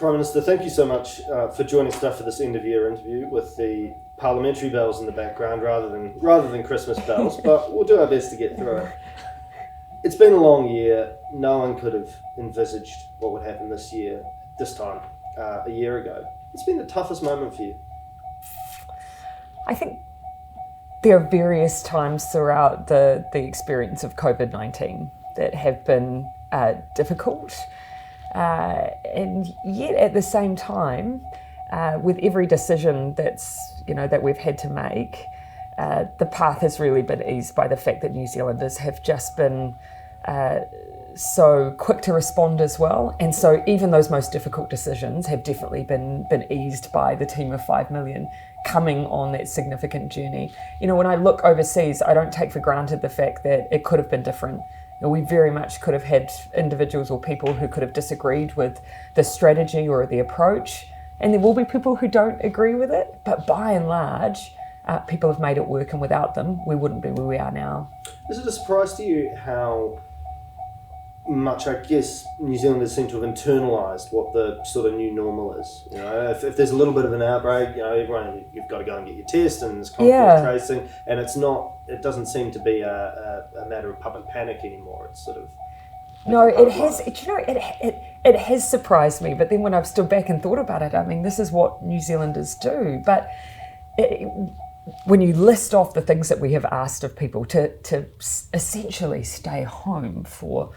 Prime Minister, thank you so much for joining us for this end-of-year interview with the parliamentary bells in the background rather than Christmas bells, but we'll do our best to get through it. It's been a long year. No one could have envisaged what would happen this time, a year ago. It's been the toughest moment for you. I think there are various times throughout the experience of COVID-19 that have been difficult. And yet at the same time, with every decision that we've had to make, the path has really been eased by the fact that New Zealanders have just been so quick to respond as well. And so even those most difficult decisions have definitely been eased by the team of 5 million coming on that significant journey. When I look overseas, I don't take for granted the fact that it could have been different. We very much could have had individuals or people who could have disagreed with the strategy or the approach, and there will be people who don't agree with it, but by and large, people have made it work, and without them, we wouldn't be where we are now. Is it a surprise to you how much, I guess, New Zealanders seem to have internalised what the sort of new normal is? If there's a little bit of an outbreak, everyone, you've got to go and get your test, and there's contact tracing, and it doesn't seem to be a matter of public panic anymore. It's sort of... No, it has. It has surprised me. But then when I've stood back and thought about it, I mean, this is what New Zealanders do. But when you list off the things that we have asked of people to essentially stay home for,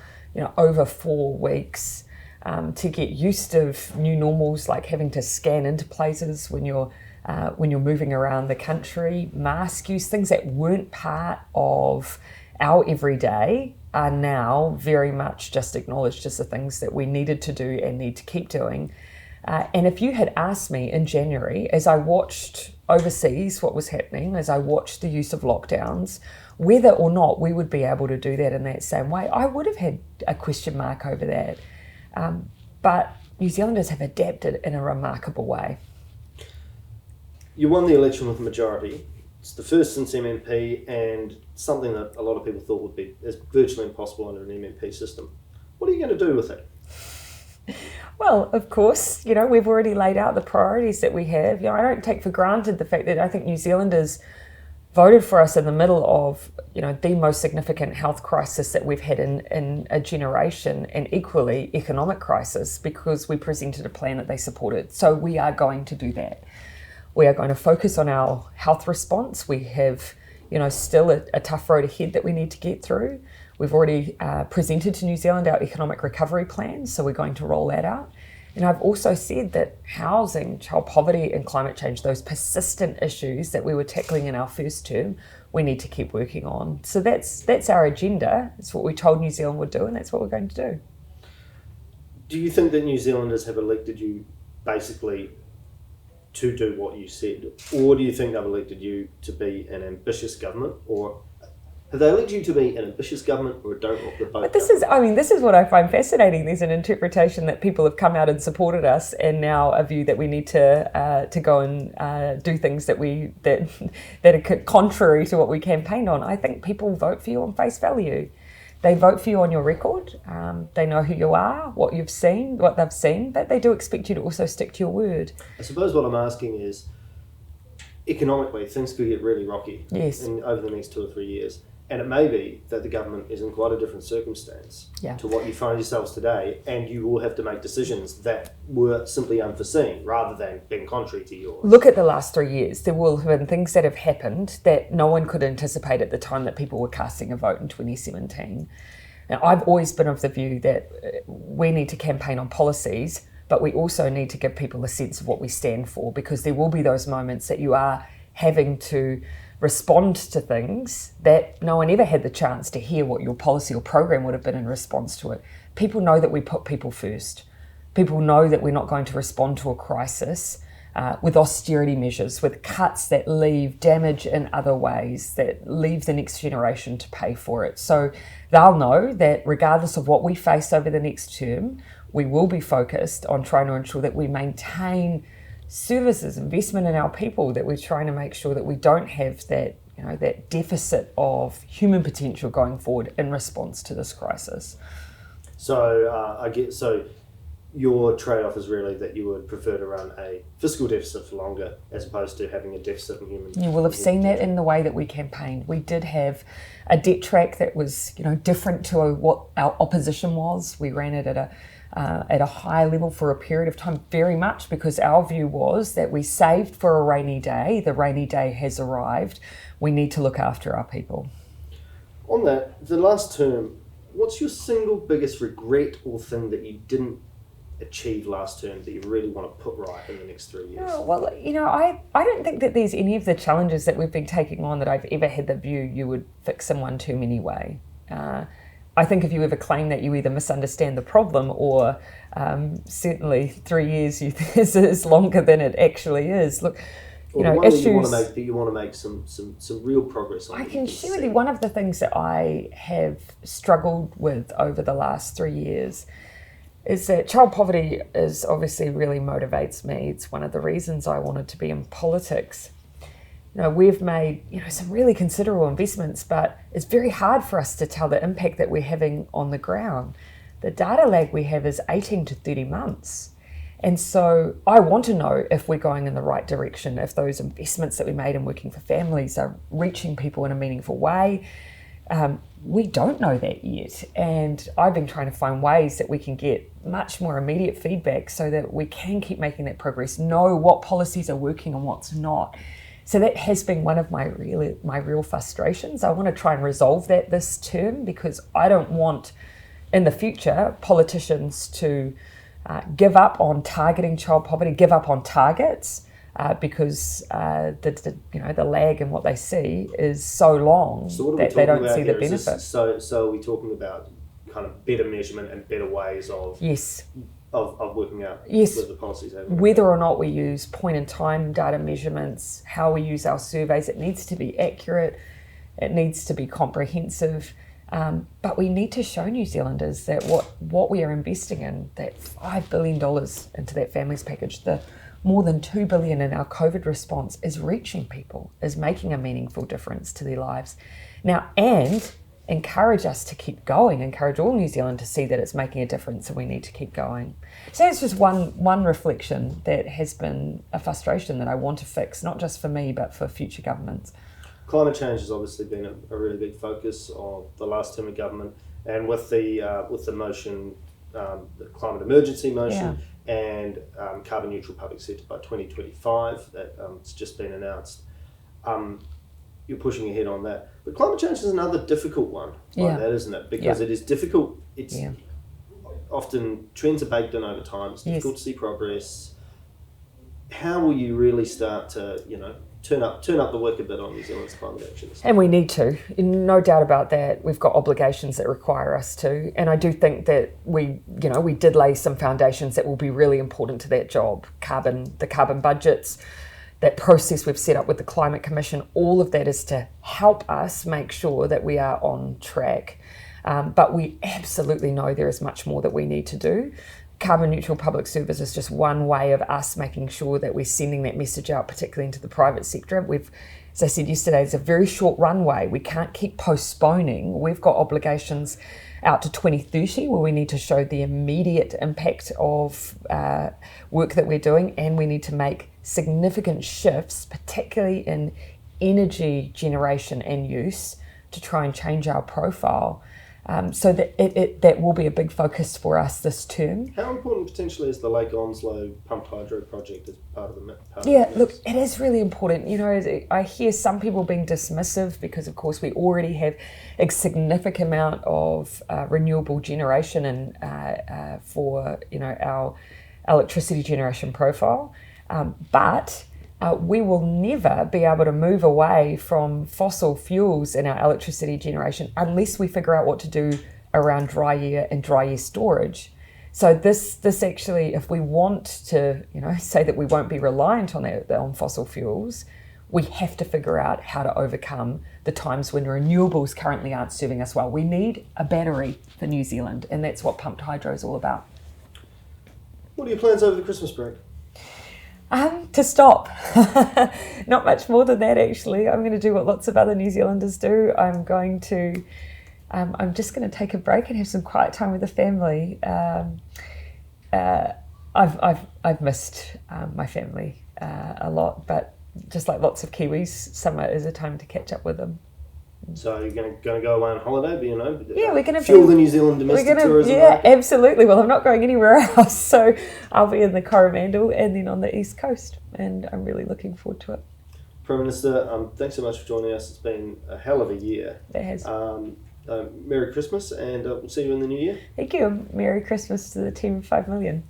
over 4 weeks, to get used of new normals, like having to scan into places when you're moving around the country, mask use, things that weren't part of our everyday are now very much just acknowledged as the things that we needed to do and need to keep doing. And if you had asked me in January, as I watched overseas what was happening, as I watched the use of lockdowns, whether or not we would be able to do that in that same way, I would have had a question mark over that. But New Zealanders have adapted in a remarkable way. You won the election with a majority. It's the first since MMP, and something that a lot of people thought would be virtually impossible under an MMP system. What are you going to do with it? Well, of course, we've already laid out the priorities that we have. I don't take for granted the fact that I think New Zealanders voted for us in the middle of, the most significant health crisis that we've had in a generation, and equally economic crisis, because we presented a plan that they supported. So we are going to do that. We are going to focus on our health response. We have, still a tough road ahead that we need to get through. We've already presented to New Zealand our economic recovery plan, so we're going to roll that out. And I've also said that housing, child poverty and climate change, those persistent issues that we were tackling in our first term, we need to keep working on. So that's our agenda. It's what we told New Zealand would do, and that's what we're going to do. Do you think that New Zealanders have elected you basically to do what you said, or do you think they've elected you to be an ambitious government, or have they elected you to be an ambitious government or a don't rock the boat? But this is what I find fascinating. There's an interpretation that people have come out and supported us, and now a view that we need to go and do things that are contrary to what we campaigned on. I think people vote for you on face value. They vote for you on your record. They know who you are, what they've seen, but they do expect you to also stick to your word. I suppose what I'm asking is, economically, things could get really rocky over the next 2 or 3 years. And it may be that the government is in quite a different circumstance to what you find yourselves today, and you will have to make decisions that were simply unforeseen rather than being contrary to yours. Look at the last 3 years. There will have been things that have happened that no one could anticipate at the time that people were casting a vote in 2017. Now, I've always been of the view that we need to campaign on policies, but we also need to give people a sense of what we stand for, because there will be those moments that you are having to respond to things that no one ever had the chance to hear what your policy or program would have been in response to it. People know that we put people first. People know that we're not going to respond to a crisis with austerity measures, with cuts that leave damage in other ways, that leave the next generation to pay for it. So they'll know that regardless of what we face over the next term, we will be focused on trying to ensure that we maintain services, investment in our people, that we're trying to make sure that we don't have that, that deficit of human potential going forward in response to this crisis. So your trade-off is really that you would prefer to run a fiscal deficit for longer as opposed to having a deficit in human. You will have seen that in the way that we campaigned. We did have a debt track that was, different to what our opposition was. We ran it at a high level for a period of time, very much because our view was that we saved for a rainy day. The rainy day has arrived. We need to look after our people. On that, the last term, what's your single biggest regret or thing that you didn't achieve last term that you really want to put right in the next 3 years? Oh, well, I don't think that there's any of the challenges that we've been taking on that I've ever had the view you would fix in one term anyway. I think if you ever claim that, you either misunderstand the problem or certainly 3 years is longer than it actually is. Look, issues you want to make some real progress on. I can share with you one of the things that I have struggled with over the last 3 years is that child poverty is obviously really motivates me. It's one of the reasons I wanted to be in politics. We've made some really considerable investments, but it's very hard for us to tell the impact that we're having on the ground. The data lag we have is 18 to 30 months. And so I want to know if we're going in the right direction, if those investments that we made in working for families are reaching people in a meaningful way. We don't know that yet. And I've been trying to find ways that we can get much more immediate feedback so that we can keep making that progress, know what policies are working and what's not. So that has been one of my real frustrations. I want to try and resolve that this term because I don't want in the future politicians to give up on targeting child poverty, give up on targets because the lag in what they see is so long that they don't see the benefit. So are we talking about kind of better measurement and better ways of of working out what the policies have? Whether or not we use point-in-time data measurements, how we use our surveys, it needs to be accurate, it needs to be comprehensive. But we need to show New Zealanders that what we are investing in, that $5 billion into that families package, the more than $2 billion in our COVID response is reaching people, is making a meaningful difference to their lives. Now, and encourage us to keep going, encourage all New Zealand to see that it's making a difference and we need to keep going. So that's just one reflection that has been a frustration that I want to fix, not just for me, but for future governments. Climate change has obviously been a really big focus of the last term of government, and with the motion, the climate emergency motion, and carbon neutral public sector by 2025, that it's just been announced. You're pushing ahead on that, but climate change is another difficult one like that, isn't it? Because it is difficult. It's often trends are baked in over time. It's difficult to see progress. How will you really start to turn up the work a bit on New Zealand's climate actions? And we need to, no doubt about that. We've got obligations that require us to, and I do think that we did lay some foundations that will be really important to that job. The carbon budgets, that process we've set up with the Climate Commission, all of that is to help us make sure that we are on track. But we absolutely know there is much more that we need to do. Carbon neutral public service is just one way of us making sure that we're sending that message out, particularly into the private sector. As I said yesterday, it's a very short runway. We can't keep postponing. We've got obligations out to 2030 where we need to show the immediate impact of work that we're doing, and we need to make significant shifts, particularly in energy generation and use, to try and change our profile. So that will be a big focus for us this term. How important potentially is the Lake Onslow pumped hydro project as part of the mix? Look, it is really important. I hear some people being dismissive because, of course, we already have a significant amount of renewable generation and for our electricity generation profile, but we will never be able to move away from fossil fuels in our electricity generation unless we figure out what to do around dry year and dry year storage. So this actually, if we want to, say that we won't be reliant on fossil fuels, we have to figure out how to overcome the times when renewables currently aren't serving us well. We need a battery for New Zealand, and that's what pumped hydro is all about. What are your plans over the Christmas break? To stop. Not much more than that, actually. I'm going to do what lots of other New Zealanders do. I'm just going to take a break and have some quiet time with the family. I've missed my family a lot, but just like lots of Kiwis, summer is a time to catch up with them. So you're going to go away on holiday, but we're going to fuel the New Zealand domestic tourism. Yeah, market. absolutely. Well, I'm not going anywhere else, so I'll be in the Coromandel and then on the East Coast, and I'm really looking forward to it. Prime Minister, thanks so much for joining us. It's been a hell of a year. It has. Merry Christmas, and we'll see you in the new year. Thank you. Merry Christmas to the team of 5 million.